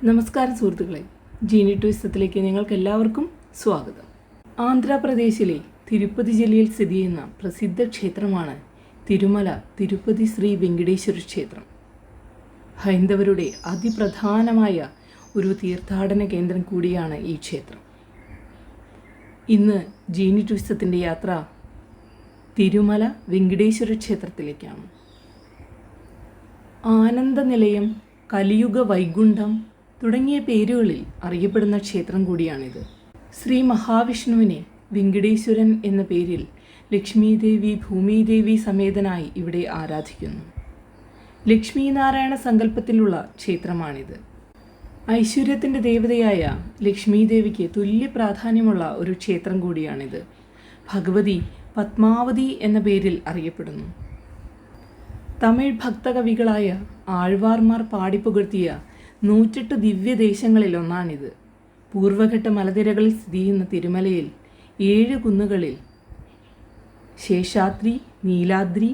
നമസ്കാരം സുഹൃത്തുക്കളെ, ജീനി ട്വിസ്റ്റത്തിലേക്ക് നിങ്ങൾക്ക് എല്ലാവർക്കും സ്വാഗതം. ആന്ധ്രാപ്രദേശിലെ തിരുപ്പതി ജില്ലയിൽ സ്ഥിതി ചെയ്യുന്ന പ്രസിദ്ധ ക്ഷേത്രമാണ് തിരുമല തിരുപ്പതി ശ്രീ വെങ്കടേശ്വര ക്ഷേത്രം. ഹൈന്ദവരുടെ അതിപ്രധാനമായ ഒരു തീർത്ഥാടന കേന്ദ്രം കൂടിയാണ് ഈ ക്ഷേത്രം. ഇന്ന് ജീനി ട്വിസ്റ്റത്തിൻ്റെ യാത്ര തിരുമല വെങ്കടേശ്വര ക്ഷേത്രത്തിലേക്കാണ്. ആനന്ദനിലയം, കലിയുഗ വൈകുണ്ഠം തുടങ്ങിയ പേരുകളിൽ അറിയപ്പെടുന്ന ക്ഷേത്രം കൂടിയാണിത്. ശ്രീ മഹാവിഷ്ണുവിനെ വെങ്കടേശ്വരൻ എന്ന പേരിൽ ലക്ഷ്മീദേവി, ഭൂമിദേവി സമേതനായി ഇവിടെ ആരാധിക്കുന്നു. ലക്ഷ്മീനാരായണ സങ്കല്പത്തിലുള്ള ക്ഷേത്രമാണിത്. ഐശ്വര്യത്തിൻ്റെ ദേവതയായ ലക്ഷ്മീദേവിക്ക് തുല്യ പ്രാധാന്യമുള്ള ഒരു ക്ഷേത്രം കൂടിയാണിത്. ഭഗവതി പത്മാവതി എന്ന പേരിൽ അറിയപ്പെടുന്നു. തമിഴ് ഭക്തകവികളായ ആഴ്വാർമാർ പാടിപ്പുകഴ്ത്തിയ 108 ദിവ്യദേശങ്ങളിൽ ഒന്നാണിത്. പൂർവഘട്ട മലനിരകളിൽ സ്ഥിതി ചെയ്യുന്ന തിരുമലയിൽ 7 കുന്നുകളിൽ ശേഷാദ്രി, നീലാദ്രി,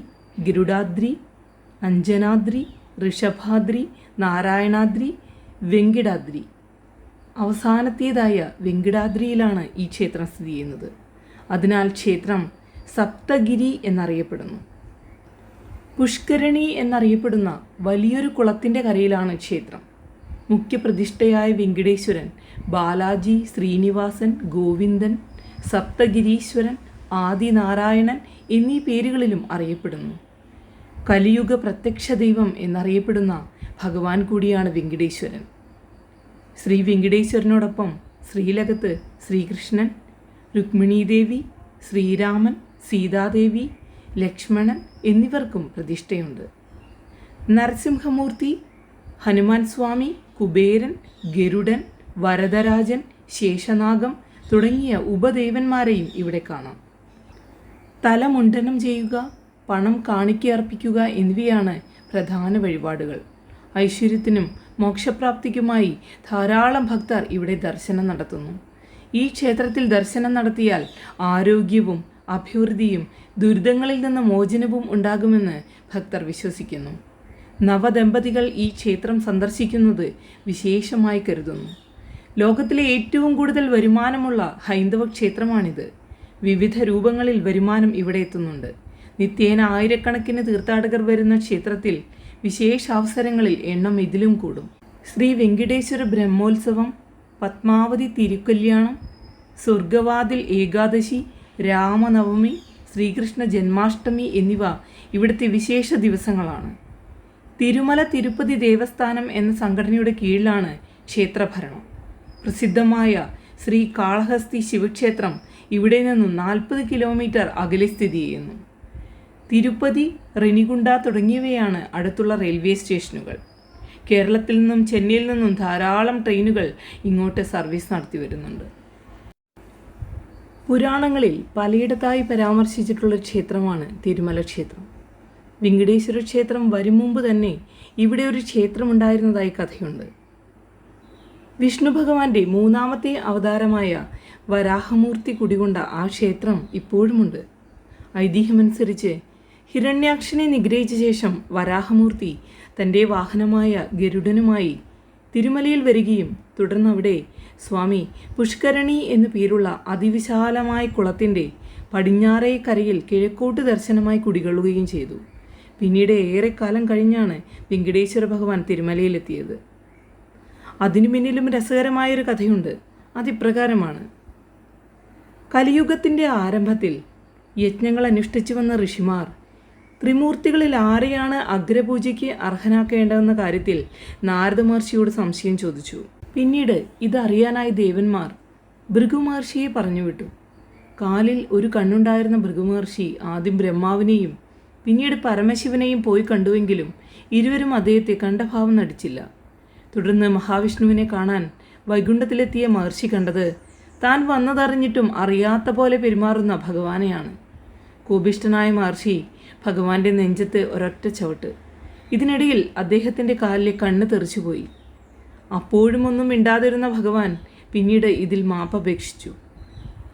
ഗരുഡാദ്രി, അഞ്ജനാദ്രി, ഋഷഭാദ്രി, നാരായണാദ്രി, വെങ്കിടാദ്രി, അവസാനത്തേതായ വെങ്കിടാദ്രിയിലാണ് ഈ ക്ഷേത്രം സ്ഥിതി ചെയ്യുന്നത്. അതിനാൽ ക്ഷേത്രം സപ്തഗിരി എന്നറിയപ്പെടുന്നു. പുഷ്കരണി എന്നറിയപ്പെടുന്ന വലിയൊരു കുളത്തിൻ്റെ കരയിലാണ് ക്ഷേത്രം. മുഖ്യപ്രതിഷ്ഠയായ വെങ്കടേശ്വരൻ ബാലാജി, ശ്രീനിവാസൻ, ഗോവിന്ദൻ, സപ്തഗിരീശ്വരൻ, ആദിനാരായണൻ എന്നീ പേരുകളിലും അറിയപ്പെടുന്നു. കലിയുഗ പ്രത്യക്ഷ ദൈവം എന്നറിയപ്പെടുന്ന ഭഗവാൻ കൂടിയാണ് വെങ്കടേശ്വരൻ. ശ്രീ വെങ്കടേശ്വരനോടൊപ്പം ശ്രീലകത്ത് ശ്രീകൃഷ്ണൻ, രുക്മിണീദേവി, ശ്രീരാമൻ, സീതാദേവി, ലക്ഷ്മണൻ എന്നിവർക്കും പ്രതിഷ്ഠയുണ്ട്. നരസിംഹമൂർത്തി, ഹനുമാൻ സ്വാമി, കുബേരൻ, ഗരുഡൻ, വരദരാജൻ, ശേഷനാഗം തുടങ്ങിയ ഉപദേവന്മാരെയും ഇവിടെ കാണാം. തലമുണ്ഡനം ചെയ്യുക, പണം കാണിക്കയർപ്പിക്കുക എന്നിവയാണ് പ്രധാന വഴിപാടുകൾ. ഐശ്വര്യത്തിനും മോക്ഷപ്രാപ്തിക്കുമായി ധാരാളം ഭക്തർ ഇവിടെ ദർശനം നടത്തുന്നു. ഈ ക്ഷേത്രത്തിൽ ദർശനം നടത്തിയാൽ ആരോഗ്യവും അഭിവൃദ്ധിയും ദുരിതങ്ങളിൽ നിന്ന് മോചനവും ഉണ്ടാകുമെന്ന് ഭക്തർ വിശ്വസിക്കുന്നു. നവദമ്പതികൾ ഈ ക്ഷേത്രം സന്ദർശിക്കുന്നത് വിശേഷമായി കരുതുന്നു. ലോകത്തിലെ ഏറ്റവും കൂടുതൽ വരുമാനമുള്ള ഹൈന്ദവ ക്ഷേത്രമാണിത്. വിവിധ രൂപങ്ങളിൽ വരുമാനം ഇവിടെ എത്തുന്നുണ്ട്. നിത്യേന ആയിരക്കണക്കിന് തീർത്ഥാടകർ വരുന്ന ക്ഷേത്രത്തിൽ വിശേഷാവസരങ്ങളിൽ എണ്ണം ഇതിലും കൂടും. ശ്രീ വെങ്കടേശ്വര ബ്രഹ്മോത്സവം, പത്മാവതി തിരുക്കല്യാണം, സ്വർഗവാതിൽ ഏകാദശി, രാമനവമി, ശ്രീകൃഷ്ണ ജന്മാഷ്ടമി എന്നിവ ഇവിടുത്തെ വിശേഷ ദിവസങ്ങളാണ്. തിരുമല തിരുപ്പതി ദേവസ്ഥാനം എന്ന സംഘടനയുടെ കീഴിലാണ് ക്ഷേത്രഭരണം. പ്രസിദ്ധമായ ശ്രീ കാളഹസ്തി ശിവക്ഷേത്രം ഇവിടെ നിന്നും 40 കിലോമീറ്റർ അകലെ സ്ഥിതി ചെയ്യുന്നു. തിരുപ്പതി, റെനിഗുണ്ട തുടങ്ങിയവയാണ് അടുത്തുള്ള റെയിൽവേ സ്റ്റേഷനുകൾ. കേരളത്തിൽ നിന്നും ചെന്നൈയിൽ നിന്നും ധാരാളം ട്രെയിനുകൾ ഇങ്ങോട്ട് സർവീസ് നടത്തി വരുന്നുണ്ട്. പുരാണങ്ങളിൽ പലയിടത്തായി പരാമർശിച്ചിട്ടുള്ള ക്ഷേത്രമാണ് തിരുമല ക്ഷേത്രം. വെങ്കടേശ്വര ക്ഷേത്രം വരും മുമ്പ് തന്നെ ഇവിടെ ഒരു ക്ഷേത്രമുണ്ടായിരുന്നതായി കഥയുണ്ട്. വിഷ്ണു ഭഗവാന്റെ 3ാമത്തെ അവതാരമായ വരാഹമൂർത്തി കുടികൊണ്ട ആ ക്ഷേത്രം ഇപ്പോഴുമുണ്ട്. ഐതിഹ്യമനുസരിച്ച് ഹിരണ്യാക്ഷനെ നിഗ്രഹിച്ച ശേഷം വരാഹമൂർത്തി തൻ്റെ വാഹനമായ ഗരുഡനുമായി തിരുമലയിൽ വരികയും തുടർന്ന് അവിടെ സ്വാമി പുഷ്കരണി എന്നു പേരുള്ള അതിവിശാലമായ കുളത്തിൻ്റെ പടിഞ്ഞാറേ കരയിൽ കിഴക്കോട്ട് ദർശനമായി കുടികൊള്ളുകയും ചെയ്തു. പിന്നീട് ഏറെക്കാലം കഴിഞ്ഞാണ് വെങ്കടേശ്വര ഭഗവാൻ തിരുമലയിലെത്തിയത്. അതിനു പിന്നിലും രസകരമായൊരു കഥയുണ്ട്. അതിപ്രകാരമാണ്. കലിയുഗത്തിൻ്റെ ആരംഭത്തിൽ യജ്ഞങ്ങൾ അനുഷ്ഠിച്ചു വന്ന ഋഷിമാർ ത്രിമൂർത്തികളിൽ ആരെയാണ് അഗ്രപൂജയ്ക്ക് അർഹനാക്കേണ്ടതെന്ന കാര്യത്തിൽ നാരദ മഹർഷിയോട് സംശയം ചോദിച്ചു. പിന്നീട് ഇതറിയാനായി ദേവന്മാർ ഭൃഗുമഹർഷിയെ പറഞ്ഞുവിട്ടു. കാലിൽ ഒരു കണ്ണുണ്ടായിരുന്ന ഭൃഗുമഹർഷി ആദ്യം ബ്രഹ്മാവിനെയും പിന്നീട് പരമശിവനെയും പോയി കണ്ടുവെങ്കിലും ഇരുവരും അദ്ദേഹത്തെ കണ്ട ഭാവം നടിച്ചില്ല. തുടർന്ന് മഹാവിഷ്ണുവിനെ കാണാൻ വൈകുണ്ഠത്തിലെത്തിയ മഹർഷി കണ്ടത് താൻ വന്നതറിഞ്ഞിട്ടും അറിയാത്ത പോലെ പെരുമാറുന്ന ഭഗവാനെയാണ്. കോപിഷ്ഠനായ മഹർഷി ഭഗവാന്റെ നെഞ്ചത്ത് ഒരൊറ്റ ചവിട്ട്. ഇതിനിടയിൽ അദ്ദേഹത്തിൻ്റെ കാലിലെ കണ്ണ് തെറിച്ചുപോയി. അപ്പോഴും ഒന്നും മിണ്ടാതിരുന്ന ഭഗവാൻ പിന്നീട് ഇതിൽ മാപ്പപേക്ഷിച്ചു.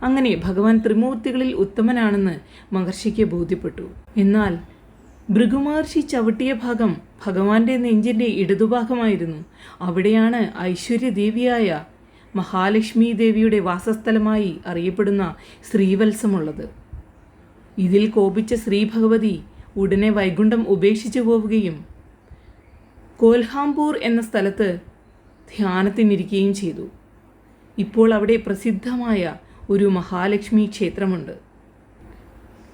അങ്ങനെ ഭഗവാൻ ത്രിമൂർത്തികളിൽ ഉത്തമനാണെന്ന് മഹർഷിക്ക് ബോധ്യപ്പെട്ടു. എന്നാൽ ഭൃഗുമഹർഷി ചവിട്ടിയ ഭാഗം ഭഗവാന്റെ നെഞ്ചിൻ്റെ ഇടതുഭാഗമായിരുന്നു. അവിടെയാണ് ഐശ്വര്യദേവിയായ മഹാലക്ഷ്മി ദേവിയുടെ വാസസ്ഥലമായി അറിയപ്പെടുന്ന ശ്രീവത്സമുള്ളത്. ഇതിൽ കോപിച്ച ശ്രീ ഭഗവതി ഉടനെ വൈകുണ്ഠം ഉപേക്ഷിച്ചു പോവുകയും കോൽഹാംപൂർ എന്ന സ്ഥലത്ത് ധ്യാനത്തിനിരിക്കുകയും ചെയ്തു. ഇപ്പോൾ അവിടെ പ്രസിദ്ധമായ ഒരു മഹാലക്ഷ്മി ക്ഷേത്രമുണ്ട്.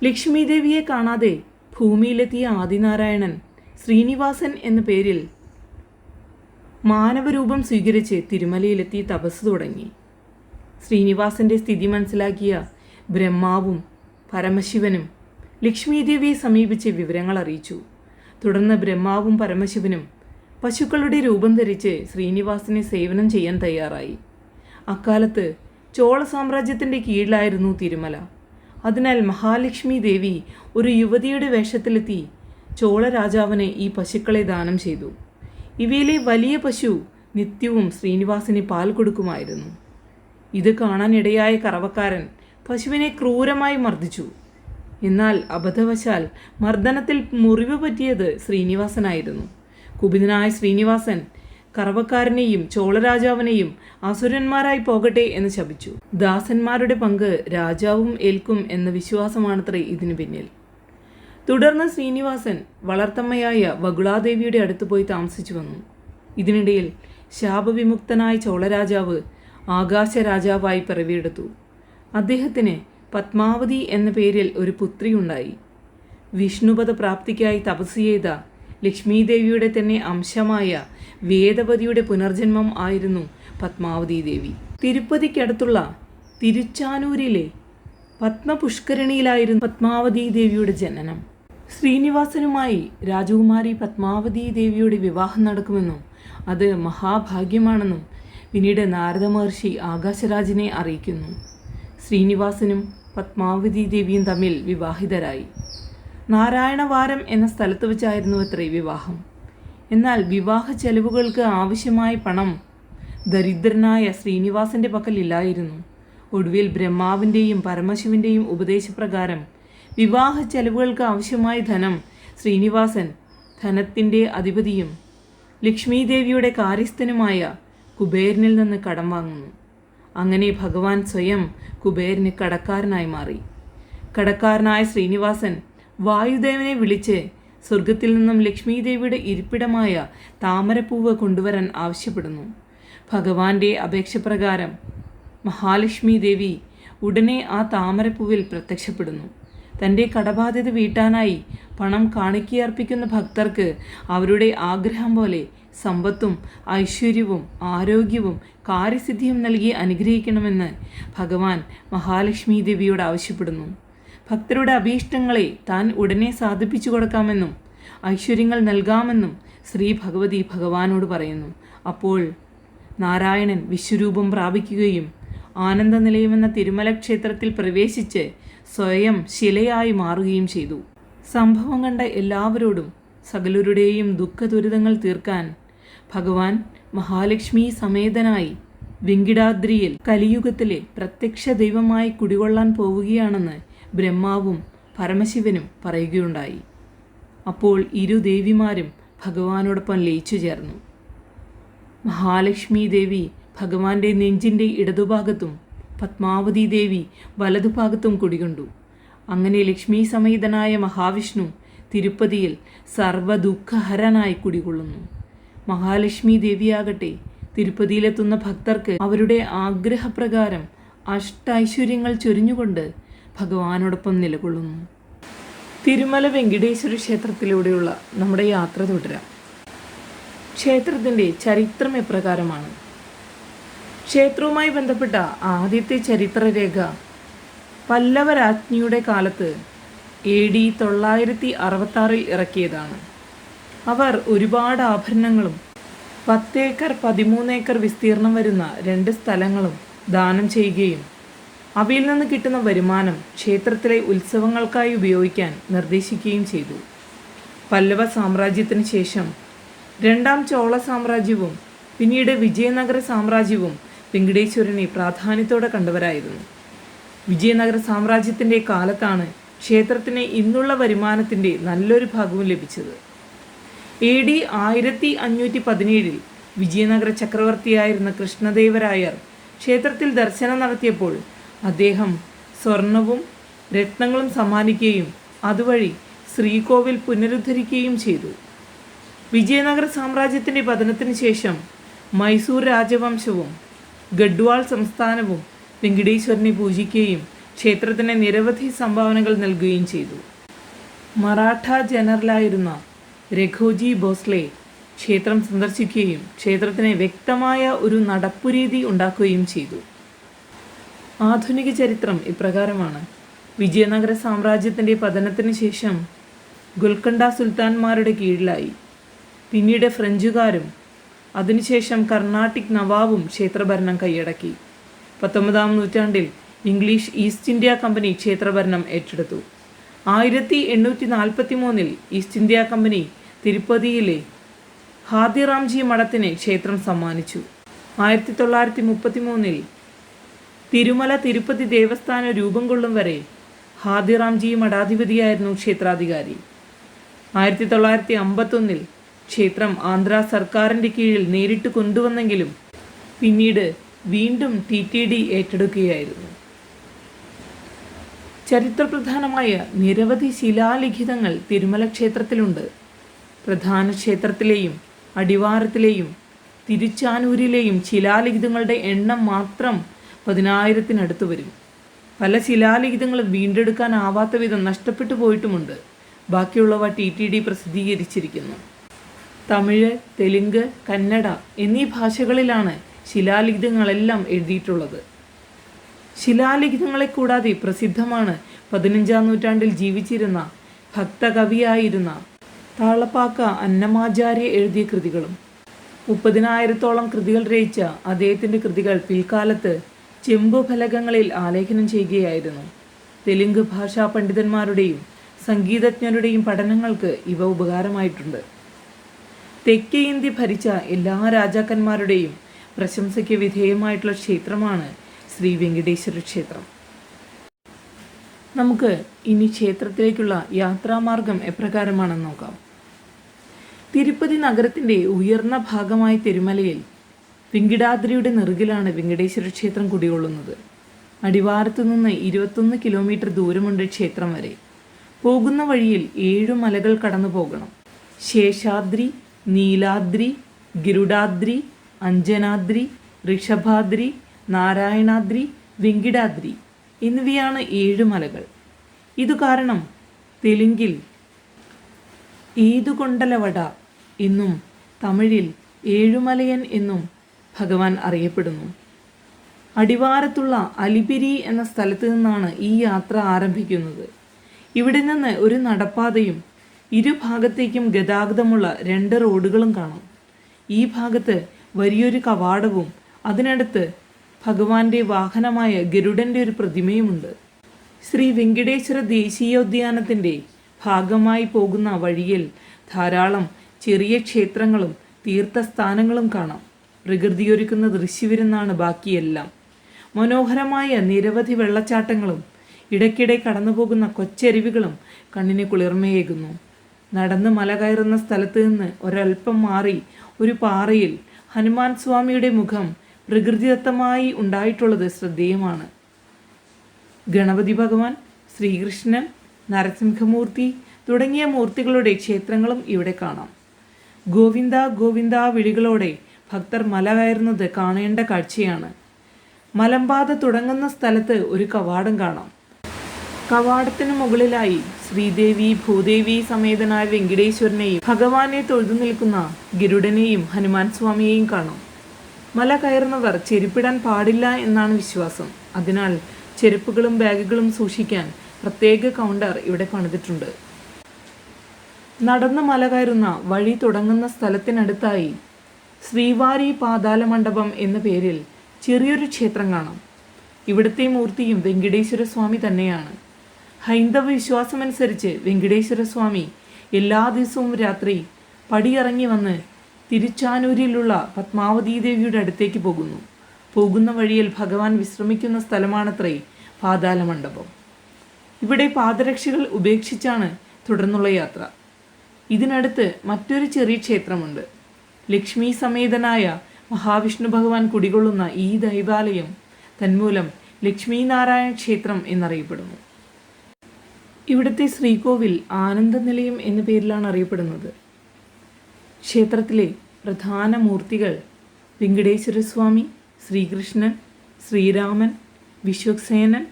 ലക്ഷ്മി ദേവിയെ കാണാതെ ഭൂമിയിലെത്തിയ ആദിനാരായണൻ ശ്രീനിവാസൻ എന്ന പേരിൽ മാനവരൂപം സ്വീകരിച്ച് തിരുമലയിലെത്തി തപസ് തുടങ്ങി. ശ്രീനിവാസന്റെ സ്ഥിതി മനസ്സിലാക്കിയ ബ്രഹ്മാവും പരമശിവനും ലക്ഷ്മി ദേവിയെ സമീപിച്ച് വിവരങ്ങൾ അറിയിച്ചു. തുടർന്ന് ബ്രഹ്മാവും പരമശിവനും പശുക്കളുടെ രൂപം ധരിച്ച് ശ്രീനിവാസനെ സേവനം ചെയ്യാൻ തയ്യാറായി. അക്കാലത്ത് ചോള സാമ്രാജ്യത്തിൻ്റെ കീഴിലായിരുന്നു തിരുമല. അതിനാൽ മഹാലക്ഷ്മി ദേവി ഒരു യുവതിയുടെ വേഷത്തിലെത്തി ചോള രാജാവിന് ഈ പശുക്കളെ ദാനം ചെയ്തു. ഇവയിലെ വലിയ പശു നിത്യവും ശ്രീനിവാസന് പാൽ കൊടുക്കുമായിരുന്നു. ഇത് കാണാനിടയായ കറവക്കാരൻ പശുവിനെ ക്രൂരമായി മർദ്ദിച്ചു. എന്നാൽ അബദ്ധവശാൽ മർദ്ദനത്തിൽ മുറിവ് പറ്റിയത് ശ്രീനിവാസനായിരുന്നു. കുപിതനായ ശ്രീനിവാസൻ കറവക്കാരനെയും ചോളരാജാവിനെയും അസുരന്മാരായി പോകട്ടെ എന്ന് ശപിച്ചു. ദാസന്മാരുടെ പങ്ക് രാജാവും ഏൽക്കും എന്ന വിശ്വാസമാണത്രേ ഇതിനു പിന്നിൽ. തുടർന്ന് ശ്രീനിവാസൻ വളർത്തമ്മയായ വകുളാദേവിയുടെ അടുത്ത് പോയി താമസിച്ചു വന്നു. ഇതിനിടയിൽ ശാപവിമുക്തനായ ചോളരാജാവ് ആകാശരാജാവായി പിറവിയെടുത്തു. അദ്ദേഹത്തിന് പത്മാവതി എന്ന പേരിൽ ഒരു പുത്രിയുണ്ടായി. വിഷ്ണുപദ പ്രാപ്തിക്കായി തപസ് ചെയ്ത ലക്ഷ്മീദേവിയുടെ തന്നെ അംശമായ വേദവതിയുടെ പുനർജന്മം ആയിരുന്നു പത്മാവതി ദേവി. തിരുപ്പതിക്കടുത്തുള്ള തിരുച്ചാനൂരിലെ പത്മപുഷ്കരണിയിലായിരുന്നു പത്മാവതി ദേവിയുടെ ജനനം. ശ്രീനിവാസനുമായി രാജകുമാരി പത്മാവതി ദേവിയുടെ വിവാഹം നടക്കുമെന്നും അത് മഹാഭാഗ്യമാണെന്നും പിന്നീട് നാരദ മഹർഷി ആകാശരാജിനെ അറിയിക്കുന്നു. ശ്രീനിവാസനും പത്മാവതി ദേവിയും തമ്മിൽ വിവാഹിതരായി. നാരായണവാരം എന്ന സ്ഥലത്ത് വെച്ചായിരുന്നു അത്രേ വിവാഹം. എന്നാൽ വിവാഹ ചെലവുകൾക്ക് ആവശ്യമായ പണം ദരിദ്രനായ ശ്രീനിവാസന്റെ പക്കലില്ലായിരുന്നു. ഒടുവിൽ ബ്രഹ്മാവിൻ്റെയും പരമശിവന്റെയും ഉപദേശപ്രകാരം വിവാഹ ചെലവുകൾക്ക് ആവശ്യമായ ധനം ശ്രീനിവാസൻ ധനത്തിൻ്റെ അധിപതിയും ലക്ഷ്മീദേവിയുടെ കാര്യസ്ഥനുമായ കുബേരനിൽ നിന്ന് കടം വാങ്ങുന്നു. അങ്ങനെ ഭഗവാൻ സ്വയം കുബേരന് കടക്കാരനായി മാറി. കടക്കാരനായ ശ്രീനിവാസൻ വായുദേവനെ വിളിച്ച് സ്വർഗത്തിൽ നിന്നും ലക്ഷ്മീദേവിയുടെ ഇരിപ്പിടമായ താമരപ്പൂവ് കൊണ്ടുവരാൻ ആവശ്യപ്പെടുന്നു. ഭഗവാന്റെ അപേക്ഷപ്രകാരം മഹാലക്ഷ്മി ദേവി ഉടനെ ആ താമരപ്പൂവിൽ പ്രത്യക്ഷപ്പെടുന്നു. തൻ്റെ കടബാധ്യത വീട്ടാനായി പണം കാണിക്കയർപ്പിക്കുന്ന ഭക്തർക്ക് അവരുടെ ആഗ്രഹം പോലെ സമ്പത്തും ഐശ്വര്യവും ആരോഗ്യവും കാര്യസിദ്ധിയും നൽകി അനുഗ്രഹിക്കണമെന്ന് ഭഗവാൻ മഹാലക്ഷ്മി ദേവിയോട് ആവശ്യപ്പെടുന്നു. ഭക്തരുടെ അഭീഷ്ടങ്ങളെ താൻ ഉടനെ സാധിപ്പിച്ചു കൊടുക്കാമെന്നും ഐശ്വര്യങ്ങൾ നൽകാമെന്നും ശ്രീ ഭഗവതി ഭഗവാനോട് പറയുന്നു. അപ്പോൾ നാരായണൻ വിശ്വരൂപം പ്രാപിക്കുകയും ആനന്ദനിലയമെന്ന തിരുമല ക്ഷേത്രത്തിൽ പ്രവേശിച്ച് സ്വയം ശിലയായി മാറുകയും ചെയ്തു. സംഭവം കണ്ട എല്ലാവരോടും സകലരുടെയും ദുഃഖദുരിതങ്ങൾ തീർക്കാൻ ഭഗവാൻ മഹാലക്ഷ്മി സമേതനായി വെങ്കിടാദ്രിയിൽ കലിയുഗത്തിലെ പ്രത്യക്ഷ ദൈവമായി കുടികൊള്ളാൻ പോവുകയാണെന്ന് ബ്രഹ്മാവും പരമശിവനും പറയുകയുണ്ടായി. അപ്പോൾ ഇരു ദേവിമാരും ഭഗവാനോടൊപ്പം ലയിച്ചു ചേർന്നു. മഹാലക്ഷ്മി ദേവി ഭഗവാന്റെ നെഞ്ചിൻ്റെ ഇടതുഭാഗത്തും പത്മാവതി ദേവി വലതുഭാഗത്തും കുടികൊണ്ടു. അങ്ങനെ ലക്ഷ്മി സമേതനായ മഹാവിഷ്ണു തിരുപ്പതിയിൽ സർവ്വദുഃഖഹരനായി കുടികൊള്ളുന്നു. മഹാലക്ഷ്മി ദേവിയാകട്ടെ തിരുപ്പതിയിലെത്തുന്ന ഭക്തർക്ക് അവരുടെ ആഗ്രഹപ്രകാരം അഷ്ടൈശ്വര്യങ്ങൾ ചൊരിഞ്ഞുകൊണ്ട് ഭഗവാനോടൊപ്പം നിലകൊള്ളുന്നു. തിരുമല വെങ്കിടേശ്വര ക്ഷേത്രത്തിലൂടെയുള്ള നമ്മുടെ യാത്ര തുടരാം. ക്ഷേത്രത്തിൻ്റെ ചരിത്രം എപ്രകാരമാണ്? ക്ഷേത്രവുമായി ബന്ധപ്പെട്ട ആദ്യത്തെ ചരിത്രരേഖ പല്ലവരാജ്ഞിയുടെ കാലത്ത് AD 966 ഇറക്കിയതാണ്. അവർ ഒരുപാട് ആഭരണങ്ങളും 10 ഏക്കർ 13 ഏക്കർ വിസ്തീർണം വരുന്ന 2 സ്ഥലങ്ങളും ദാനം ചെയ്യുകയും അവയിൽ നിന്ന് കിട്ടുന്ന വരുമാനം ക്ഷേത്രത്തിലെ ഉത്സവങ്ങൾക്കായി ഉപയോഗിക്കാൻ നിർദ്ദേശിക്കുകയും ചെയ്തു. പല്ലവ സാമ്രാജ്യത്തിന് ശേഷം രണ്ടാം ചോള സാമ്രാജ്യവും പിന്നീട് വിജയനഗര സാമ്രാജ്യവും വെങ്കടേശ്വരനെ പ്രാധാന്യത്തോടെ കണ്ടവരായിരുന്നു. വിജയനഗര സാമ്രാജ്യത്തിൻ്റെ കാലത്താണ് ക്ഷേത്രത്തിന് ഇന്നുള്ള വരുമാനത്തിൻ്റെ നല്ലൊരു ഭാഗവും ലഭിച്ചത്. AD 1517 വിജയനഗര ചക്രവർത്തിയായിരുന്ന കൃഷ്ണദേവരായർ ക്ഷേത്രത്തിൽ ദർശനം നടത്തിയപ്പോൾ അദ്ദേഹം സ്വർണവും രത്നങ്ങളും സമ്മാനിക്കുകയും അതുവഴി ശ്രീകോവിൽ പുനരുദ്ധരിക്കുകയും ചെയ്തു. വിജയനഗര സാമ്രാജ്യത്തിൻ്റെ പതനത്തിന് ശേഷം മൈസൂർ രാജവംശവും ഗഡ്വാൾ സംസ്ഥാനവും വെങ്കടേശ്വരനെ പൂജിക്കുകയും ക്ഷേത്രത്തിന് നിരവധി സംഭാവനകൾ നൽകുകയും ചെയ്തു. മറാഠ ജനറലായിരുന്ന രഘോജി ഭോസ്ലെ ക്ഷേത്രം സന്ദർശിക്കുകയും ക്ഷേത്രത്തിന് വ്യക്തമായ ഒരു നടപ്പുരീതി ഉണ്ടാക്കുകയും ചെയ്തു. ആധുനിക ചരിത്രം ഇപ്രകാരമാണ്. വിജയനഗര സാമ്രാജ്യത്തിൻ്റെ പതനത്തിന് ശേഷം ഗോൽക്കൊണ്ട സുൽത്താൻമാരുടെ കീഴിലായി. പിന്നീട് ഫ്രഞ്ചുകാരും അതിനുശേഷം കർണാട്ടിക് നവാബും ക്ഷേത്രഭരണം കൈയടക്കി. 19-ാം നൂറ്റാണ്ടിൽ ഇംഗ്ലീഷ് ഈസ്റ്റ് ഇന്ത്യ കമ്പനി ക്ഷേത്രഭരണം ഏറ്റെടുത്തു. 1843 ഈസ്റ്റ് ഇന്ത്യ കമ്പനി തിരുപ്പതിയിലെ ഹാദിറാംജി മഠത്തിന് ക്ഷേത്രം സമ്മാനിച്ചു. 1933 തിരുമല തിരുപ്പതി ദേവസ്ഥാനം രൂപം കൊള്ളും വരെ ഹാദിറാംജി മഠാധിപതിയായിരുന്നു ക്ഷേത്രാധികാരി. 1951 ക്ഷേത്രം ആന്ധ്ര സർക്കാരിൻ്റെ കീഴിൽ നേരിട്ട് കൊണ്ടുവന്നെങ്കിലും പിന്നീട് വീണ്ടും TTD ഏറ്റെടുക്കുകയായിരുന്നു. ചരിത്രപ്രധാനമായ നിരവധി ശിലാലിഖിതങ്ങൾ തിരുമല ക്ഷേത്രത്തിലുണ്ട്. പ്രധാന ക്ഷേത്രത്തിലെയും അടിവാരത്തിലെയും തിരുച്ചാനൂരിലെയും ശിലാലിഖിതങ്ങളുടെ എണ്ണം മാത്രം 10,000-നടുത്ത് വരും. പല ശിലാലിഖിതങ്ങളും വീണ്ടെടുക്കാനാവാത്ത വിധം നഷ്ടപ്പെട്ടു പോയിട്ടുമുണ്ട്. ബാക്കിയുള്ളവ TTD പ്രസിദ്ധീകരിച്ചിരിക്കുന്നു. തമിഴ്, തെലുങ്ക്, കന്നഡ എന്നീ ഭാഷകളിലാണ് ശിലാലിഖിതങ്ങളെല്ലാം എഴുതിയിട്ടുള്ളത്. ശിലാലിഖിതങ്ങളെ കൂടാതെ പ്രസിദ്ധമാണ് 15-ാം നൂറ്റാണ്ടിൽ ജീവിച്ചിരുന്ന ഭക്തകവിയായിരുന്ന താളപ്പാക്ക അന്നമാചാര്യ എഴുതിയ കൃതികളും. 30,000-ഓളം കൃതികൾ രചിച്ച അദ്ദേഹത്തിൻ്റെ കൃതികൾ പിൽക്കാലത്ത് ചെമ്പുഫലകങ്ങളിൽ ആലേഖനം ചെയ്യുകയായിരുന്നു. തെലുങ്ക് ഭാഷാ പണ്ഡിതന്മാരുടെയും സംഗീതജ്ഞരുടെയും പഠനങ്ങൾക്ക് ഇവ ഉപകാരമായിട്ടുണ്ട്. തെക്കേ ഇന്ത്യ ഭരിച്ച എല്ലാ രാജാക്കന്മാരുടെയും പ്രശംസയ്ക്ക് വിധേയമായിട്ടുള്ള ക്ഷേത്രമാണ് ശ്രീ വെങ്കടേശ്വര ക്ഷേത്രം. നമുക്ക് ഇനി ക്ഷേത്രത്തിലേക്കുള്ള യാത്രാമാർഗം എപ്രകാരമാണെന്ന് നോക്കാം. തിരുപ്പതി നഗരത്തിൻ്റെ ഉയർന്ന ഭാഗമായ തിരുമലയിൽ വെങ്കിടാദ്രിയുടെ നെറുകിലാണ് വെങ്കടേശ്വര ക്ഷേത്രം കുടികൊള്ളുന്നത്. അടിവാരത്തു നിന്ന് 21 കിലോമീറ്റർ ദൂരമുണ്ട് ക്ഷേത്രം വരെ. പോകുന്ന വഴിയിൽ 7 മലകൾ കടന്നു പോകണം. ശേഷാദ്രി, നീലാദ്രി, ഗരുഡാദ്രി, അഞ്ജനാദ്രി, ഋഷഭാദ്രി, നാരായണാദ്രി, വെങ്കിടാദ്രി എന്നിവയാണ് 7 മലകൾ. ഇതു കാരണം തെലുങ്കിൽ ഏതുകൊണ്ടലവട എന്നും തമിഴിൽ ഏഴുമലയൻ എന്നും ഭഗവാൻ അറിയപ്പെടുന്നു. അടിവാരത്തുള്ള അലിപിരി എന്ന സ്ഥലത്ത് നിന്നാണ് ഈ യാത്ര ആരംഭിക്കുന്നത്. ഇവിടെ നിന്ന് ഒരു നടപ്പാതയും ഇരുഭാഗത്തേക്കും ഗതാഗതമുള്ള 2 റോഡുകളും കാണാം. ഈ ഭാഗത്ത് വലിയൊരു കവാടവും അതിനടുത്ത് ഭഗവാന്റെ വാഹനമായ ഗരുഡൻ്റെ ഒരു പ്രതിമയുമുണ്ട്. ശ്രീ വെങ്കടേശ്വര ദേശീയോദ്യാനത്തിൻ്റെ ഭാഗമായി പോകുന്ന വഴിയിൽ ധാരാളം ചെറിയ ക്ഷേത്രങ്ങളും തീർത്ഥസ്ഥാനങ്ങളും കാണാം. പ്രകൃതിയൊരുക്കുന്ന ദൃശ്യവിരുന്നാണ് ബാക്കിയെല്ലാം. മനോഹരമായ നിരവധി വെള്ളച്ചാട്ടങ്ങളും ഇടയ്ക്കിടെ കടന്നുപോകുന്ന കൊച്ചരുവികളും കണ്ണിന് കുളിർമയേകുന്നു. നടന്ന് മല കയറുന്ന സ്ഥലത്ത് നിന്ന് ഒരൽപ്പം മാറി ഒരു പാറയിൽ ഹനുമാൻ സ്വാമിയുടെ മുഖം പ്രകൃതിദത്തമായി ഉണ്ടായിട്ടുള്ളത് ശ്രദ്ധേയമാണ്. ഗണപതി ഭഗവാൻ, ശ്രീകൃഷ്ണൻ, നരസിംഹമൂർത്തി തുടങ്ങിയ മൂർത്തികളുടെ ക്ഷേത്രങ്ങളും ഇവിടെ കാണാം. ഗോവിന്ദ ഗോവിന്ദ വിളികളോടെ ഭക്തർ മല കയറുന്നത് കാണേണ്ട കാഴ്ചയാണ്. മലമ്പാത തുടങ്ങുന്ന സ്ഥലത്ത് ഒരു കവാടം കാണാം. കവാടത്തിന് മുകളിലായി ശ്രീദേവി ഭൂദേവി സമേതനായ വെങ്കടേശ്വരനെയും ഭഗവാനെ തൊഴുതു നിൽക്കുന്ന ഗരുഡനെയും ഹനുമാൻ സ്വാമിയെയും കാണാം. മല കയറുന്നവർ ചെരുപ്പിടാൻ പാടില്ല എന്നാണ് വിശ്വാസം. അതിനാൽ ചെരുപ്പുകളും ബാഗുകളും സൂക്ഷിക്കാൻ പ്രത്യേക കൗണ്ടർ ഇവിടെ പണിതിട്ടുണ്ട്. നടന്ന് മല കയറുന്ന വഴി തുടങ്ങുന്ന സ്ഥലത്തിനടുത്തായി ശ്രീവാരി പാതാല മണ്ഡപം എന്ന പേരിൽ ചെറിയൊരു ക്ഷേത്രം കാണാം. ഇവിടുത്തെ മൂർത്തിയും വെങ്കടേശ്വര സ്വാമി തന്നെയാണ്. ഹൈന്ദവ വിശ്വാസമനുസരിച്ച് വെങ്കടേശ്വര സ്വാമി എല്ലാ ദിവസവും രാത്രി പടിയിറങ്ങി വന്ന് തിരുച്ചാനൂരിലുള്ള പത്മാവതീ ദേവിയുടെ അടുത്തേക്ക് പോകുന്ന വഴിയിൽ ഭഗവാൻ വിശ്രമിക്കുന്ന സ്ഥലമാണത്രേ പാതാല മണ്ഡപം. ഇവിടെ പാദരക്ഷകൾ ഉപേക്ഷിച്ചാണ് തുടർന്നുള്ള യാത്ര. ഇതിനടുത്ത് മറ്റൊരു ചെറിയ ക്ഷേത്രമുണ്ട്. ലക്ഷ്മി സമേതനായ മഹാവിഷ്ണു ഭഗവാൻ കുടികൊള്ളുന്ന ഈ ദൈവാലയം തന്മൂലം ലക്ഷ്മി നാരായണ ക്ഷേത്രം എന്നറിയപ്പെടുന്നു. ഇവിടുത്തെ ശ്രീകോവിൽ ആനന്ദനിലയം എന്ന പേരിലാണ് അറിയപ്പെടുന്നത്. ക്ഷേത്രത്തിലെ പ്രധാന മൂർത്തികൾ വെങ്കടേശ്വരസ്വാമി, ശ്രീകൃഷ്ണൻ, ശ്രീരാമൻ, വിശ്വക്സേനൻ,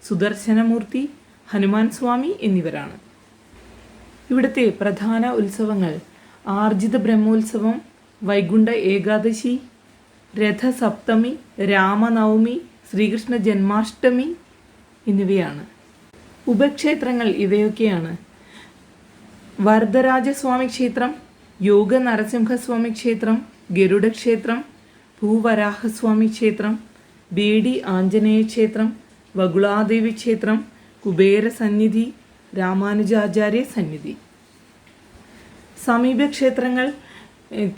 സുദർശനമൂർത്തി, ഹനുമാൻ സ്വാമി എന്നിവരാണ്. ഇവിടുത്തെ പ്രധാന ഉത്സവങ്ങൾ ആർജിത ബ്രഹ്മോത്സവം, വൈകുണ്ഠ ഏകാദശി, രഥസപ്തമി, രാമനവമി, ശ്രീകൃഷ്ണ ജന്മാഷ്ടമി എന്നിവയാണ്. ഉപക്ഷേത്രങ്ങൾ ഇവയൊക്കെയാണ്: വരദരാജസ്വാമി ക്ഷേത്രം, യോഗ നരസിംഹസ്വാമി ക്ഷേത്രം, ഗരുഡക്ഷേത്രം, ഭൂവരാഹസ്വാമി ക്ഷേത്രം, ബേഡി ആഞ്ജനേയ ക്ഷേത്രം, വകുളാദേവി ക്ഷേത്രം, കുബേര സന്നിധി, രാമാനുജാചാര്യ സന്നിധി. സമീപ ക്ഷേത്രങ്ങൾ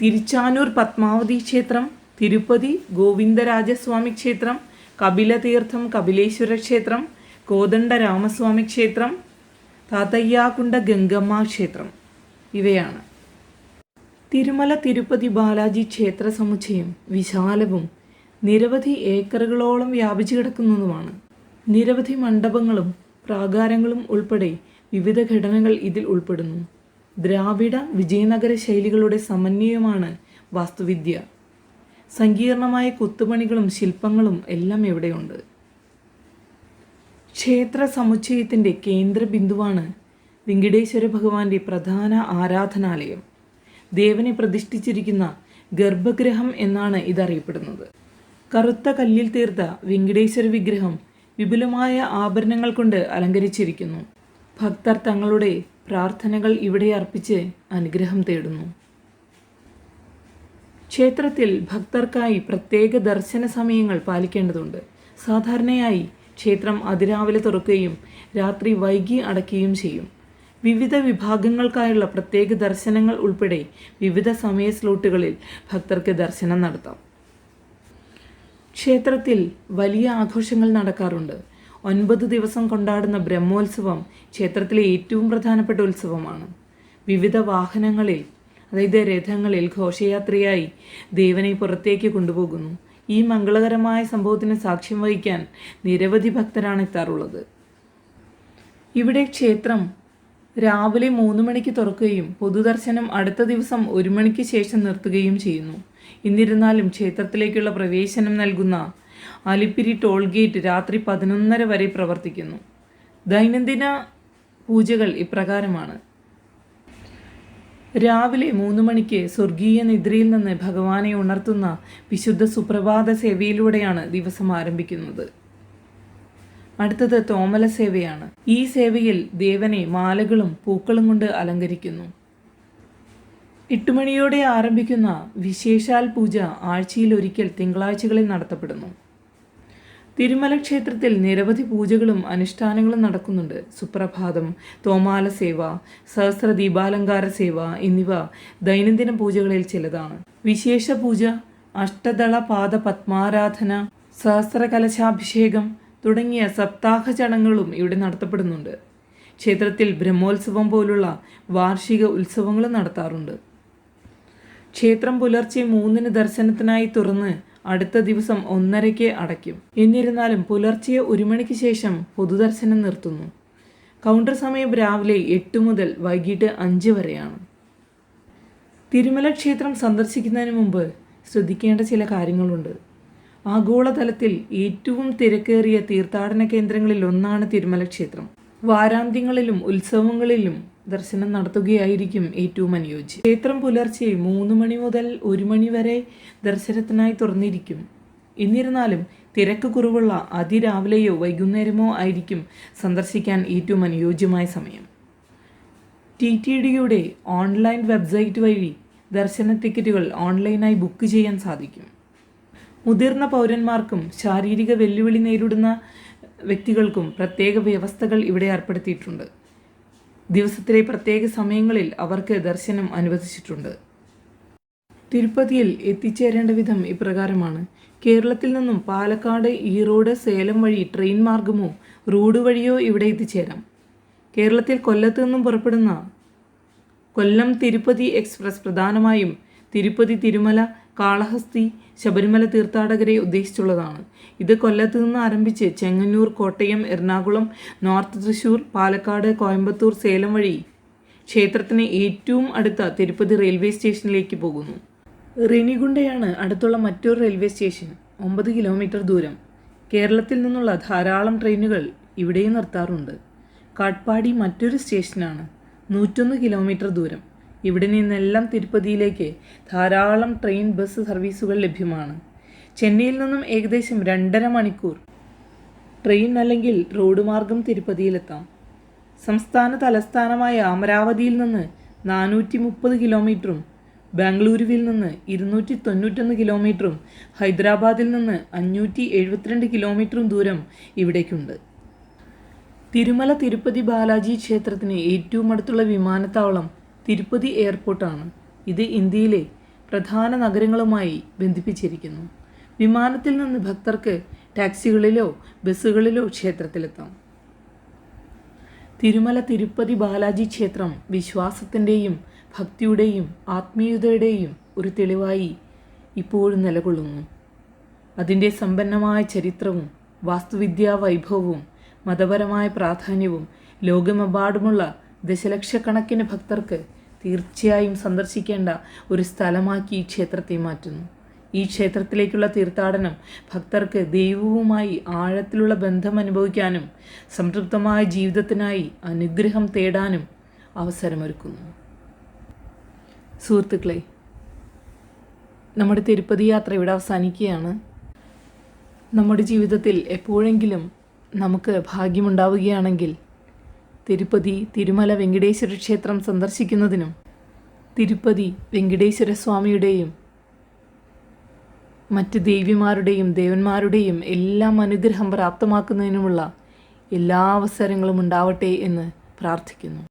തിരുച്ചാനൂർ പത്മാവതി ക്ഷേത്രം, തിരുപ്പതി ഗോവിന്ദരാജസ്വാമി ക്ഷേത്രം, കപിലതീർത്ഥം കപിലേശ്വര ക്ഷേത്രം, കോദണ്ഡ രാമസ്വാമി ക്ഷേത്രം, താതയ്യാകുണ്ട ഗംഗമ്മ ക്ഷേത്രം ഇവയാണ്. തിരുമല തിരുപ്പതി ബാലാജി ക്ഷേത്ര സമുച്ചയം വിശാലവും നിരവധി ഏക്കറുകളോളം വ്യാപിച്ചു കിടക്കുന്നതുമാണ്. നിരവധി മണ്ഡപങ്ങളും പ്രാകാരങ്ങളും ഉൾപ്പെടെ വിവിധ ഘടനകൾ ഇതിൽ ഉൾപ്പെടുന്നു. ദ്രാവിഡ വിജയനഗര ശൈലികളുടെ സമന്വയമാണ് വാസ്തുവിദ്യ. സങ്കീർണമായ കൊത്തുപണികളും ശില്പങ്ങളും എല്ലാം ഇവിടെയുണ്ട്. ക്ഷേത്ര സമുച്ചയത്തിൻ്റെ കേന്ദ്ര ബിന്ദുവാണ് വെങ്കടേശ്വര ഭഗവാന്റെ പ്രധാന ആരാധനാലയം. ദേവനെ പ്രതിഷ്ഠിച്ചിരിക്കുന്ന ഗർഭഗൃഹം എന്നാണ് ഇതറിയപ്പെടുന്നത്. കറുത്ത കല്ലിൽ തീർത്ത വെങ്കടേശ്വര വിഗ്രഹം വിപുലമായ ആഭരണങ്ങൾ കൊണ്ട് അലങ്കരിച്ചിരിക്കുന്നു. ഭക്തർ തങ്ങളുടെ പ്രാർത്ഥനകൾ ഇവിടെ അർപ്പിച്ച് അനുഗ്രഹം തേടുന്നു. ക്ഷേത്രത്തിൽ ഭക്തർക്കായി പ്രത്യേക ദർശന സമയങ്ങൾ പാലിക്കേണ്ടതുണ്ട്. സാധാരണയായി ക്ഷേത്രം അതിരാവിലെ തുറക്കുകയും രാത്രി വൈകി അടയ്ക്കുകയും ചെയ്യും. വിവിധ വിഭാഗങ്ങൾക്കായുള്ള പ്രത്യേക ദർശനങ്ങൾ ഉൾപ്പെടെ വിവിധ സമയ സ്ലോട്ടുകളിൽ ഭക്തർക്ക് ദർശനം നടത്താം. ക്ഷേത്രത്തിൽ വലിയ ആഘോഷങ്ങൾ നടക്കാറുണ്ട്. 9 ദിവസം കൊണ്ടാടുന്ന ബ്രഹ്മോത്സവം ക്ഷേത്രത്തിലെ ഏറ്റവും പ്രധാനപ്പെട്ട ഉത്സവമാണ്. വിവിധ വാഹനങ്ങളിൽ, അതായത് രഥങ്ങളിൽ ഘോഷയാത്രയായി ദേവനെ പുറത്തേക്ക് കൊണ്ടുപോകുന്നു. ഈ മംഗളകരമായ സംഭവത്തിന് സാക്ഷ്യം വഹിക്കാൻ നിരവധി ഭക്തരാണ് എത്താറുള്ളത്. ഇവിടെ ക്ഷേത്രം രാവിലെ 3 മണിക്ക് തുറക്കുകയും പൊതുദർശനം അടുത്ത ദിവസം 1 മണിക്ക് ശേഷം നിർത്തുകയും ചെയ്യുന്നു. എന്നിരുന്നാലും ക്ഷേത്രത്തിലേക്കുള്ള പ്രവേശനം നൽകുന്ന അലിപ്പിരി ടോൾ ഗേറ്റ് രാത്രി 11:30 വരെ പ്രവർത്തിക്കുന്നു. ദൈനംദിന പൂജകൾ ഇപ്രകാരമാണ്: രാവിലെ 3 മണിക്ക് സ്വർഗീയ നിദ്രയിൽ നിന്ന് ഭഗവാനെ ഉണർത്തുന്ന വിശുദ്ധ സുപ്രഭാത സേവയിലൂടെയാണ് ദിവസം ആരംഭിക്കുന്നത്. അടുത്തത് തോമല സേവയാണ്. ഈ സേവയിൽ ദേവനെ മാലകളും പൂക്കളും കൊണ്ട് അലങ്കരിക്കുന്നു. 8 മണിയോടെ ആരംഭിക്കുന്ന വിശേഷാൽ പൂജ ആഴ്ചയിൽ ഒരിക്കൽ തിങ്കളാഴ്ചകളിൽ നടത്തപ്പെടുന്നു. തിരുമല ക്ഷേത്രത്തിൽ നിരവധി പൂജകളും അനുഷ്ഠാനങ്ങളും നടക്കുന്നുണ്ട്. സുപ്രഭാതം, തോമാല സേവ, സഹസ്ര ദീപാലങ്കാര സേവ എന്നിവ ദൈനംദിന പൂജകളിൽ ചിലതാണ്. വിശേഷ പൂജ, അഷ്ടദള പാദ പത്മാരാധന, സഹസ്രകലശാഭിഷേകം തുടങ്ങിയ സപ്താഹ ചടങ്ങുകളും ഇവിടെ നടത്തപ്പെടുന്നുണ്ട്. ക്ഷേത്രത്തിൽ ബ്രഹ്മോത്സവം പോലുള്ള വാർഷിക ഉത്സവങ്ങളും നടത്താറുണ്ട്. ക്ഷേത്രം പുലർച്ചെ 3 ദർശനത്തിനായി തുറന്ന് അടുത്ത ദിവസം 1:30 അടയ്ക്കും. എന്നിരുന്നാലും പുലർച്ചെ 1 മണിക്ക് ശേഷം പൊതുദർശനം നിർത്തുന്നു. കൗണ്ടർ സമയം രാവിലെ 8 മുതൽ വൈകിട്ട് 5 വരെയാണ്. തിരുമല ക്ഷേത്രം സന്ദർശിക്കുന്നതിന് മുമ്പ് ശ്രദ്ധിക്കേണ്ട ചില കാര്യങ്ങളുണ്ട്. ആഗോളതലത്തിൽ ഏറ്റവും തിരക്കേറിയ തീർത്ഥാടന കേന്ദ്രങ്ങളിൽ ഒന്നാണ് തിരുമല ക്ഷേത്രം. വാരാന്ത്യങ്ങളിലും ഉത്സവങ്ങളിലും ദർശനം നടത്തുകയായിരിക്കും ഏറ്റവും അനുയോജ്യം. ക്ഷേത്രം പുലർച്ചെ 3 മണി മുതൽ 1 മണി വരെ ദർശനത്തിനായി തുറന്നിരിക്കും. എന്നിരുന്നാലും തിരക്ക് കുറവുള്ള അതിരാവിലെയോ വൈകുന്നേരമോ ആയിരിക്കും സന്ദർശിക്കാൻ ഏറ്റവും അനുയോജ്യമായ സമയം. TTDയുടെ ഓൺലൈൻ വെബ്സൈറ്റ് വഴി ദർശന ടിക്കറ്റുകൾ ഓൺലൈനായി ബുക്ക് ചെയ്യാൻ സാധിക്കും. മുതിർന്ന പൗരന്മാർക്കും ശാരീരിക വെല്ലുവിളി നേരിടുന്ന വ്യക്തികൾക്കും പ്രത്യേക വ്യവസ്ഥകൾ ഇവിടെ ഏർപ്പെടുത്തിയിട്ടുണ്ട്. ദിവസത്തിലെ പ്രത്യേക സമയങ്ങളിൽ അവർക്ക് ദർശനം അനുവദിച്ചിട്ടുണ്ട്. തിരുപ്പതിയിൽ എത്തിച്ചേരേണ്ട വിധം ഇപ്രകാരമാണ്: കേരളത്തിൽ നിന്നും പാലക്കാട്, ഈറോഡ്, സേലം വഴി ട്രെയിൻ മാർഗമോ റോഡ് വഴിയോ ഇവിടെ എത്തിച്ചേരാം. കേരളത്തിൽ കൊല്ലത്ത് നിന്നും പുറപ്പെടുന്ന കൊല്ലം തിരുപ്പതി എക്സ്പ്രസ് പ്രധാനമായും തിരുപ്പതി, തിരുമല, കാളഹസ്തി, ശബരിമല തീർത്ഥാടകരെ ഉദ്ദേശിച്ചുള്ളതാണ്. ഇത് കൊല്ലത്ത് നിന്ന് ആരംഭിച്ച് ചെങ്ങന്നൂർ, കോട്ടയം, എറണാകുളം, നോർത്ത് തൃശ്ശൂർ, പാലക്കാട്, കോയമ്പത്തൂർ, സേലം വഴി ക്ഷേത്രത്തിന് ഏറ്റവും അടുത്ത തിരുപ്പതി റെയിൽവേ സ്റ്റേഷനിലേക്ക് പോകുന്നു. റെനിഗുണ്ടയാണ് അടുത്തുള്ള മറ്റൊരു റെയിൽവേ സ്റ്റേഷൻ. 9 കിലോമീറ്റർ ദൂരം. കേരളത്തിൽ നിന്നുള്ള ധാരാളം ട്രെയിനുകൾ ഇവിടെയും നിർത്താറുണ്ട്. കാട്ട്പാടി മറ്റൊരു സ്റ്റേഷനാണ്. 101 കിലോമീറ്റർ ദൂരം. ഇവിടെ നിന്നെല്ലാം തിരുപ്പതിയിലേക്ക് ധാരാളം ട്രെയിൻ, ബസ് സർവീസുകൾ ലഭ്യമാണ്. ചെന്നൈയിൽ നിന്നും ഏകദേശം 2.5 മണിക്കൂർ ട്രെയിൻ അല്ലെങ്കിൽ റോഡ് മാർഗം തിരുപ്പതിയിലെത്താം. സംസ്ഥാന തലസ്ഥാനമായ അമരാവതിയിൽ നിന്ന് 430 കിലോമീറ്ററും ബാംഗ്ലൂരുവിൽ നിന്ന് 291 കിലോമീറ്ററും ഹൈദരാബാദിൽ നിന്ന് 572 കിലോമീറ്ററും ദൂരം ഇവിടേക്കുണ്ട്. തിരുമല തിരുപ്പതി ബാലാജി ക്ഷേത്രത്തിന് ഏറ്റവും അടുത്തുള്ള വിമാനത്താവളം തിരുപ്പതി എയർപോർട്ടാണ്. ഇത് ഇന്ത്യയിലെ പ്രധാന നഗരങ്ങളുമായി ബന്ധിപ്പിച്ചിരിക്കുന്നു. വിമാനത്തിൽ നിന്ന് ഭക്തർക്ക് ടാക്സികളിലോ ബസ്സുകളിലോ ക്ഷേത്രത്തിലെത്താം. തിരുമല തിരുപ്പതി ബാലാജി ക്ഷേത്രം വിശ്വാസത്തിൻ്റെയും ഭക്തിയുടെയും ആത്മീയതയുടെയും ഒരു തെളിവായി ഇപ്പോഴും നിലകൊള്ളുന്നു. അതിൻ്റെ സമ്പന്നമായ ചരിത്രവും വാസ്തുവിദ്യാ വൈഭവവും മതപരമായ പ്രാധാന്യവും ലോകമെമ്പാടുമുള്ള ദശലക്ഷക്കണക്കിന് ഭക്തർക്ക് തീർച്ചയായും സന്ദർശിക്കേണ്ട ഒരു സ്ഥലമാക്കി ഈ ക്ഷേത്രത്തെ മാറ്റുന്നു. ഈ ക്ഷേത്രത്തിലേക്കുള്ള തീർത്ഥാടനം ഭക്തർക്ക് ദൈവവുമായി ആഴത്തിലുള്ള ബന്ധം അനുഭവിക്കാനും സംതൃപ്തമായ ജീവിതത്തിനായി അനുഗ്രഹം തേടാനും അവസരമൊരുക്കുന്നു. സുഹൃത്തുക്കളെ, നമ്മുടെ തിരുപ്പതി യാത്ര ഇവിടെ അവസാനിക്കുകയാണ്. നമ്മുടെ ജീവിതത്തിൽ എപ്പോഴെങ്കിലും നമുക്ക് ഭാഗ്യമുണ്ടാവുകയാണെങ്കിൽ തിരുപ്പതി, തിരുമല, വെങ്കടേശ്വര ക്ഷേത്രം സന്ദർശിക്കുന്നതിനും തിരുപ്പതി വെങ്കടേശ്വര സ്വാമിയുടെയും മറ്റ് ദേവിമാരുടെയും ദേവന്മാരുടെയും എല്ലാം അനുഗ്രഹം പ്രാപ്തമാക്കുന്നതിനുമുള്ള എല്ലാ അവസരങ്ങളും ഉണ്ടാവട്ടെ എന്ന് പ്രാർത്ഥിക്കുന്നു.